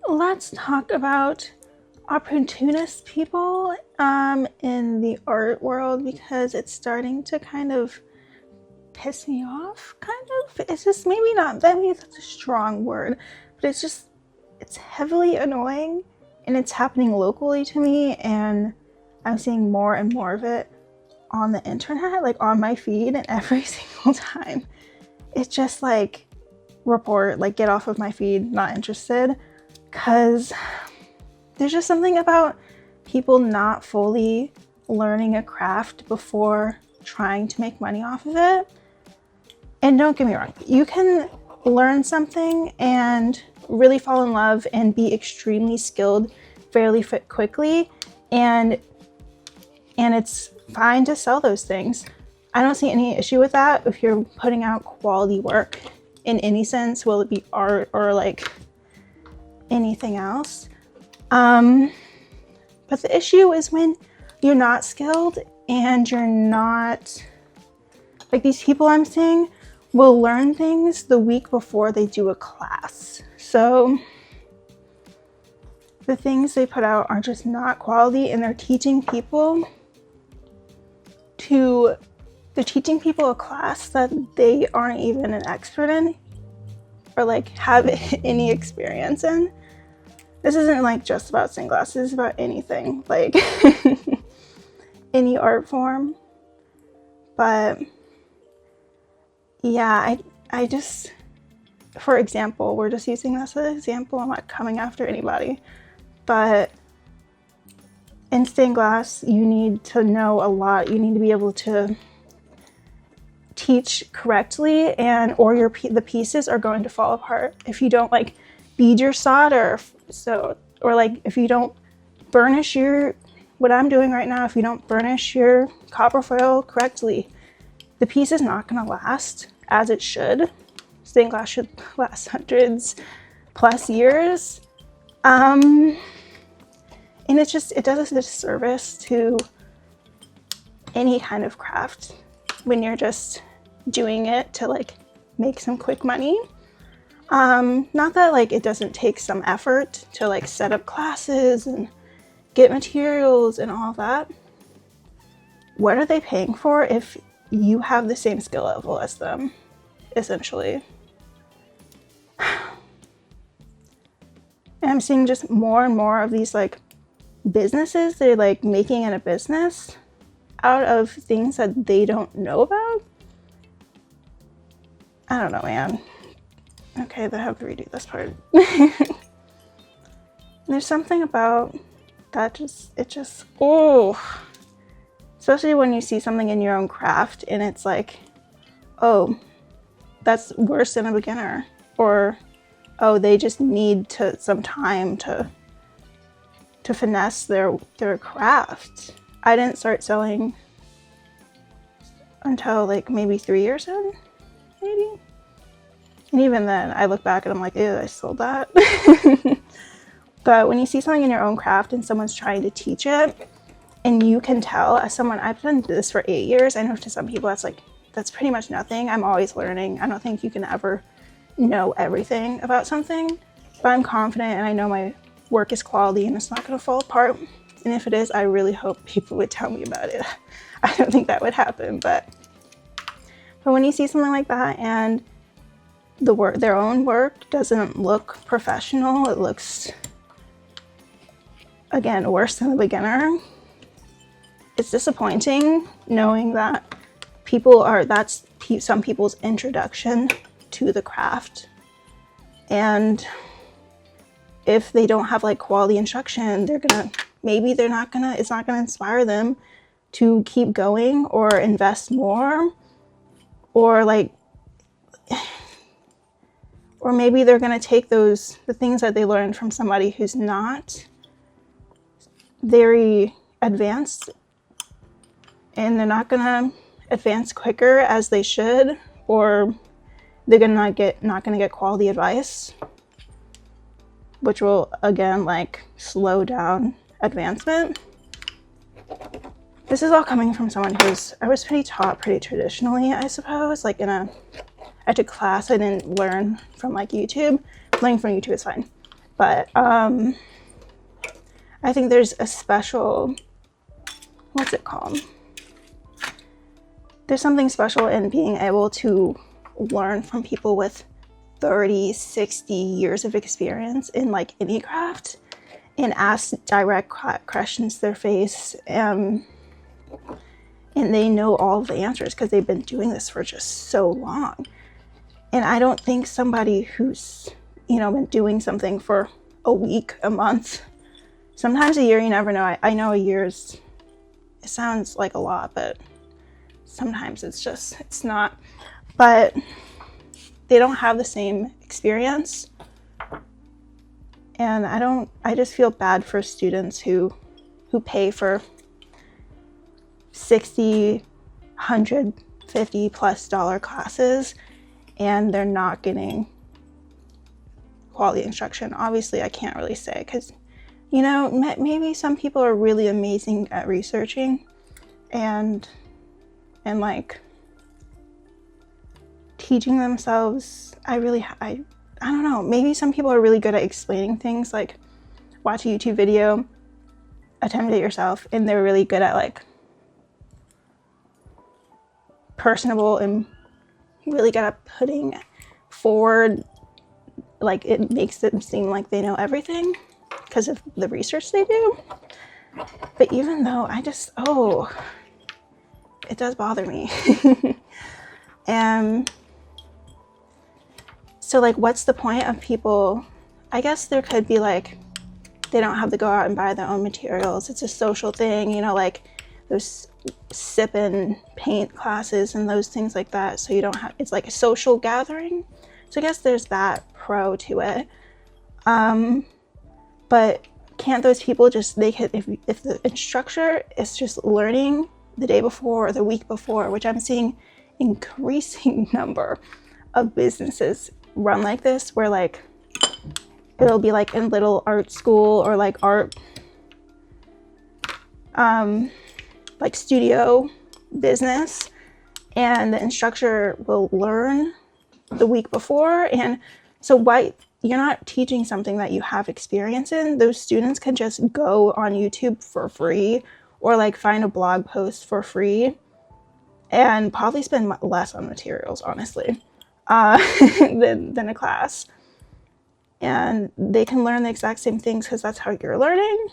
let's talk about opportunist people in the art world, because it's starting to kind of piss me off, It's just maybe not, I mean, that's a strong word, but it's heavily annoying, and it's happening locally to me, and I'm seeing more and more of it on the internet, like on my feed, and every single time it's just like, report, like get off of my feed, not interested, because there's just something about people not fully learning a craft before trying to make money off of it. And don't get me wrong, you can learn something and really fall in love and be extremely skilled fairly quickly, and it's fine to sell those things. I don't see any issue with that if you're putting out quality work in any sense, will it be art or like anything else. But the issue is when you're not skilled and you're not, like these people I'm seeing will learn things the week before they do a class. So the things they put out are just not quality, and they're teaching people a class that they aren't even an expert in or like have any experience in. This isn't like just about stained glass, this is about anything, like any art form. But yeah, I just, for example, we're just using this as an example, I'm not coming after anybody, but in stained glass, you need to know a lot. You need to be able to teach correctly, and or the pieces are going to fall apart if you don't like bead your solder, or like if you don't burnish what I'm doing right now, if you don't burnish your copper foil correctly, the piece is not going to last as it should. Stained glass should last hundreds plus years. And it does a disservice to any kind of craft when you're just doing it to like make some quick money. Not that like it doesn't take some effort to like set up classes and get materials and all that. What are they paying for if you have the same skill level as them, essentially? And I'm seeing just more and more of these like businesses, they're like making it a business out of things that they don't know about. I don't know, man. Okay, they have to redo this part. There's something about that especially when you see something in your own craft and it's like, oh, that's worse than a beginner, or oh, they just need some time to finesse their craft. I didn't start selling until like maybe 3 years in, maybe. And even then, I look back and I'm like, ew, I sold that. But when you see something in your own craft and someone's trying to teach it, and you can tell, as someone, I've done this for 8 years, I know to some people that's pretty much nothing. I'm always learning. I don't think you can ever know everything about something, but I'm confident and I know my work is quality and it's not going to fall apart. And if it is, I really hope people would tell me about it. I don't think that would happen, but when you see something like that and their own work doesn't look professional, it looks, again, worse than a beginner. It's disappointing knowing that that's some people's introduction to the craft. And if they don't have like quality instruction, it's not gonna inspire them to keep going or invest more, or maybe they're gonna take the things that they learned from somebody who's not very advanced, and they're not gonna advance quicker as they should, or they're not gonna get quality advice, which will again like slow down advancement. This is all coming from someone I was taught pretty traditionally, I suppose. Like I took class, I didn't learn from like YouTube. Learning from YouTube is fine. But I think there's a special, what's it called? There's something special in being able to learn from people with 30, 60 years of experience in like any craft and ask direct questions to their face. And they know all of the answers because they've been doing this for just so long. And I don't think somebody who's, you know, been doing something for a week, a month, sometimes a year, you never know. I know a year's, it sounds like a lot, but sometimes it's not. But they don't have the same experience. And I just feel bad for students who pay for 60, 150 plus dollar classes and they're not getting quality instruction. Obviously, I can't really say because, you know, maybe some people are really amazing at researching and like teaching themselves. I don't know. Maybe some people are really good at explaining things, like watch a YouTube video, attempt it yourself, and they're really good at like personable and really good at putting forward, like it makes them seem like they know everything because of the research they do. But even though it does bother me. And so like, what's the point of people? I guess there could be like, they don't have to go out and buy their own materials. It's a social thing, you know, like those sip and paint classes and those things like that. So you don't have, it's like a social gathering. So I guess there's that pro to it. But can't those people just, they could, if the instructor is just learning the day before or the week before, which I'm seeing increasing number of businesses run like this, where like it'll be like in little art school or like art like studio business, and the instructor will learn the week before. And so why you're not teaching something that you have experience in? Those students can just go on YouTube for free or like find a blog post for free and probably spend less on materials, honestly, than a class. And they can learn the exact same things because that's how you're learning.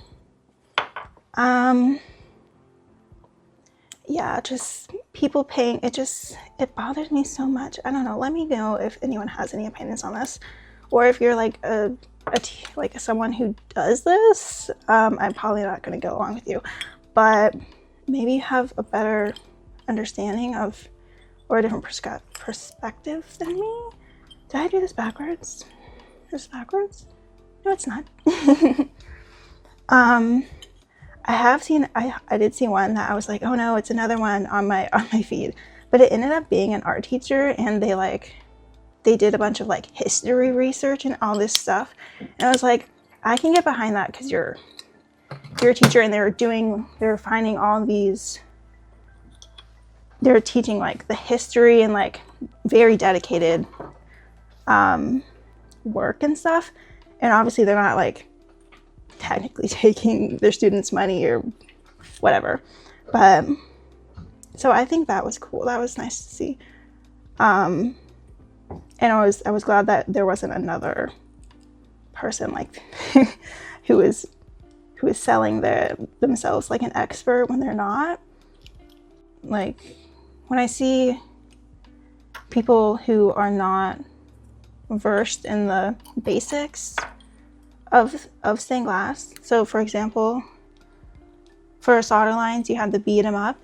Yeah, just people paying, it bothers me so much. I don't know. Let me know if anyone has any opinions on this, or if you're like like someone who does this. I'm probably not going to go along with you, but maybe you have a better understanding of, or a different perspective than me. Did I do this backwards? Is this backwards? No, it's not. I did see one that I was like, oh no, it's another one on my feed, but it ended up being an art teacher, and they did a bunch of like history research and all this stuff, and I was like, I can get behind that because you're a teacher, and they're finding all these, they're teaching like the history and like very dedicated work and stuff, and obviously they're not like technically taking their students' money or whatever. But so I think that was cool. That was nice to see. And I was glad that there wasn't another person like who is selling themselves like an expert when they're not. Like when I see people who are not versed in the basics of stained glass. So for example, for solder lines, you have to beat them up.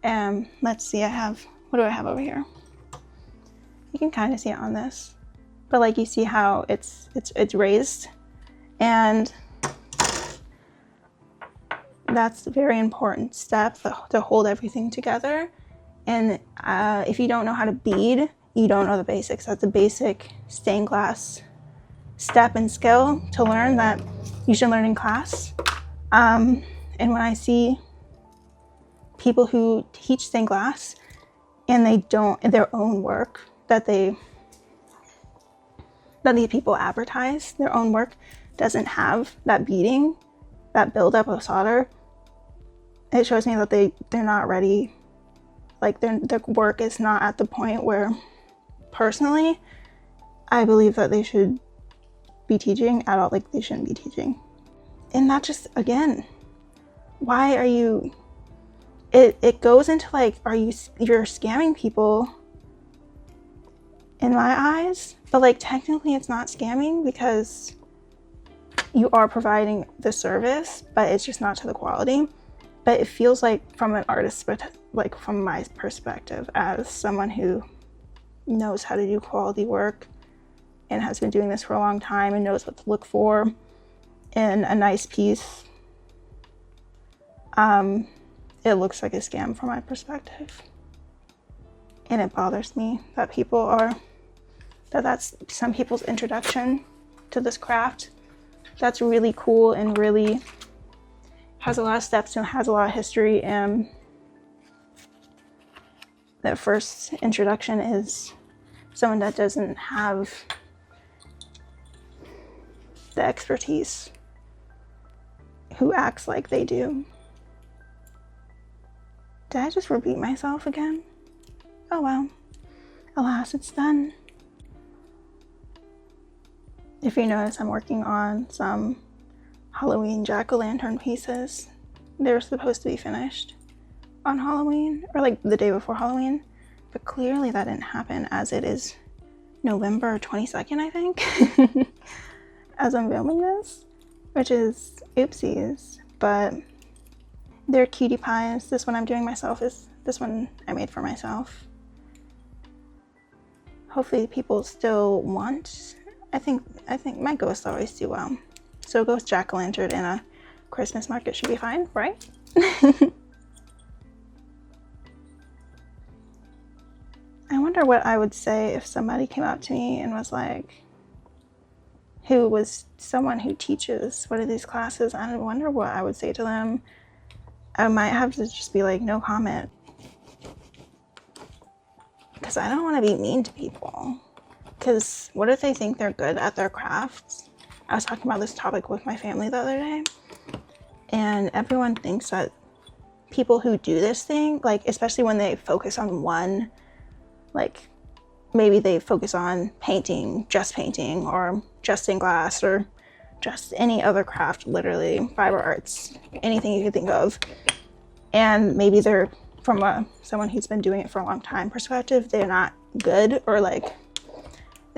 And let's see, what do I have over here? You can kind of see it on this, but like you see how it's raised, and that's a very important step to hold everything together. And if you don't know how to bead, you don't know the basics. That's a basic stained glass step and skill to learn that you should learn in class. And when I see people who teach stained glass and they don't, their own work that these people advertise, their own work, doesn't have that beading, that buildup of solder, it shows me that they're not ready. Like their work is not at the point where, personally, I believe that they should be teaching at all. Like they shouldn't be teaching. And that just, again, why are you, it goes into like, you're scamming people in my eyes, but like technically it's not scamming because you are providing the service, but it's just not to the quality. But it feels like from an artist, like from my perspective as someone who knows how to do quality work and has been doing this for a long time and knows what to look for in a nice piece, it looks like a scam from my perspective. And it bothers me that that's some people's introduction to this craft. That's really cool and really has a lot of steps and has a lot of history. And the first introduction is someone that doesn't have the expertise, who acts like they do. Did I just repeat myself again? Oh well, alas, it's done. If you notice, I'm working on some Halloween jack-o'-lantern pieces. They were supposed to be finished on Halloween, or like the day before Halloween, but clearly that didn't happen, as it is November 22nd, I think, as I'm filming this, which is oopsies, but they're cutie pies. This one I'm doing myself is this one I made for myself. Hopefully people still want, I think my ghosts always do well. So a ghost jack-o'-lantern in a Christmas market should be fine, right? I wonder what I would say if somebody came up to me and was like, who was someone who teaches one of these classes. I wonder what I would say to them. I might have to just be like, no comment. Because I don't want to be mean to people. Because what if they think they're good at their crafts? I was talking about this topic with my family the other day. And everyone thinks that people who do this thing, like especially when they focus on one, like maybe they focus on painting, or just in glass, or just any other craft, literally fiber arts, anything you could think of. And maybe they're from someone who's been doing it for a long time perspective, they're not good, or like,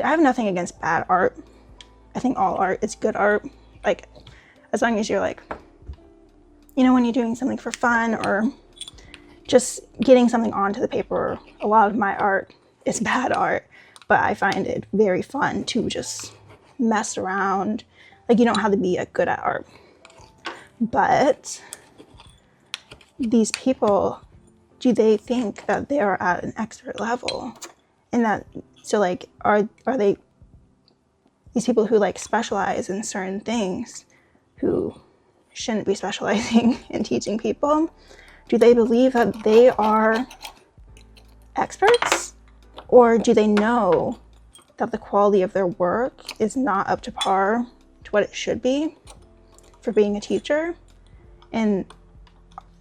I have nothing against bad art. I think all art is good art. Like, as long as you're like, you know, when you're doing something for fun or just getting something onto the paper. A lot of my art is bad art, but I find it very fun to just mess around. Like, you don't have to be good at art. But these people, do they think that they are at an expert level? And that, so like, are they these people who like specialize in certain things, who shouldn't be specializing in teaching people? Do they believe that they are experts? Or do they know that the quality of their work is not up to par to what it should be for being a teacher? And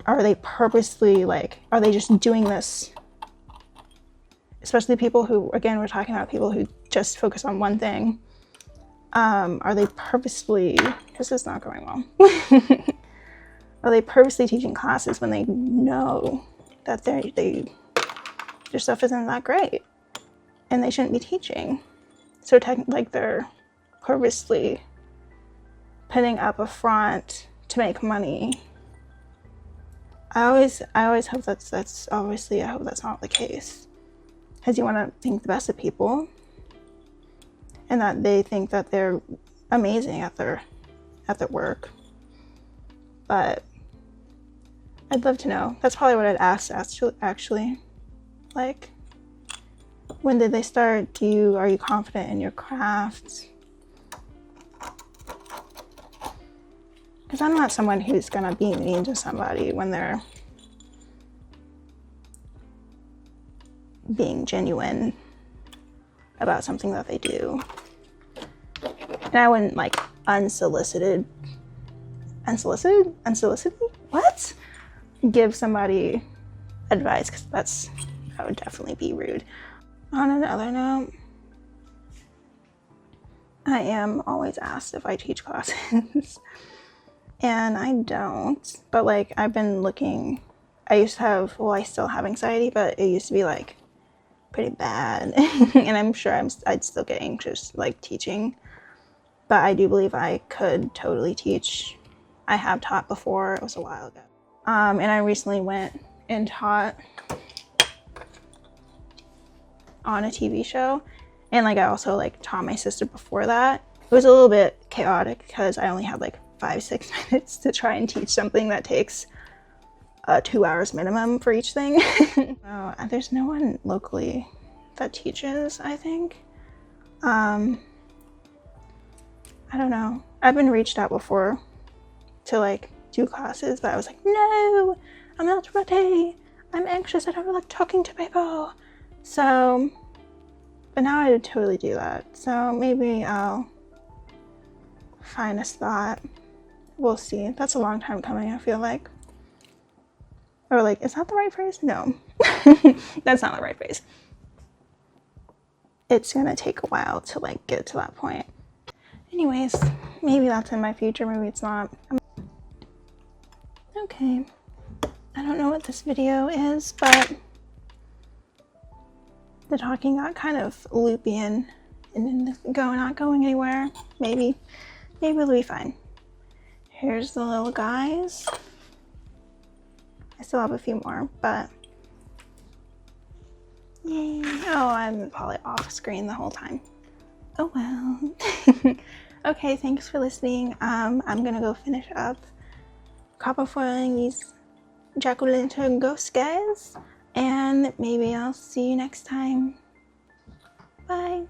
are they purposely, like, are they just doing this? Especially people who, again, we're talking about people who just focus on one thing. Are they purposely, this is not going well. Are they purposely teaching classes when they know that their stuff isn't that great and they shouldn't be teaching? So like they're purposely putting up a front to make money. I always hope that's obviously, I hope that's not the case, because you want to think the best of people and that they think that they're amazing at their work. But I'd love to know. That's probably what I'd ask actually. Like, when did they start? Are you confident in your craft? Because I'm not someone who's gonna be mean to somebody when they're being genuine about something that they do. And I wouldn't like unsolicited, what? Give somebody advice, because that would definitely be rude. On another note, I am always asked if I teach classes and I don't, but like I've been looking. I used to have, well, I still have anxiety, but it used to be like pretty bad and I'm sure I'd still get anxious like teaching, but I do believe I could totally teach. I have taught before. It was a while ago, and I recently went and taught on a TV show, and like I also like taught my sister before that. It was a little bit chaotic because I only had like 5-6 minutes to try and teach something that takes 2 hours minimum for each thing. There's no one locally that teaches, I think. I don't know. I've been reached out before to like do classes, but I was like, no, I'm not ready. I'm anxious. I don't like talking to people. So, but now I would totally do that. So maybe I'll find a spot. We'll see. That's a long time coming, I feel like. Or like, is that the right phrase? No, that's not the right phrase. It's gonna take a while to like get to that point. Anyways, maybe that's in my future, maybe it's not. Okay, I don't know what this video is, but the talking got kind of loopy and not going anywhere. Maybe it'll be fine. Here's the little guys. I still have a few more, but yay. Oh, I'm probably off screen the whole time. Oh well. Okay, thanks for listening. I'm gonna go finish up copper foiling these jack-o'-lantern ghost guys, and maybe I'll see you next time. Bye.